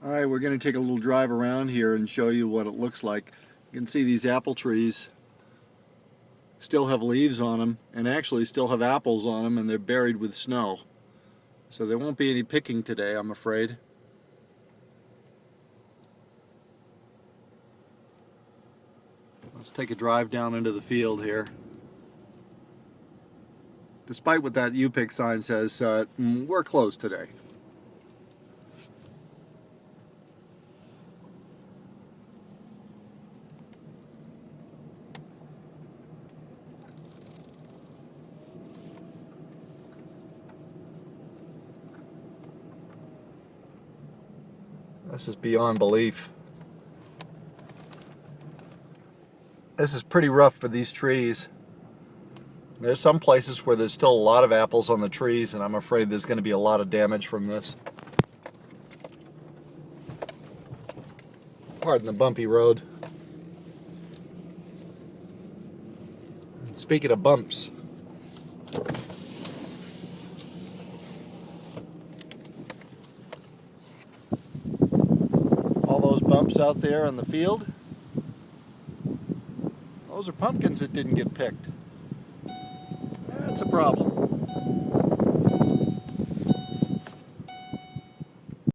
Alright, we're going to take a little drive around here and show you what it looks like. You can see these apple trees still have leaves on them and actually still have apples on them, and they're buried with snow. So there won't be any picking today, I'm afraid. Let's take a drive down into the field here. Despite what that U-Pick sign says, we're closed today. This is beyond belief. This is pretty rough for these trees. There's some places where there's still a lot of apples on the trees, and I'm afraid there's going to be a lot of damage from this. Pardon the bumpy road. Speaking of bumps, all those bumps out there in the field, those are pumpkins that didn't get picked. That's a problem.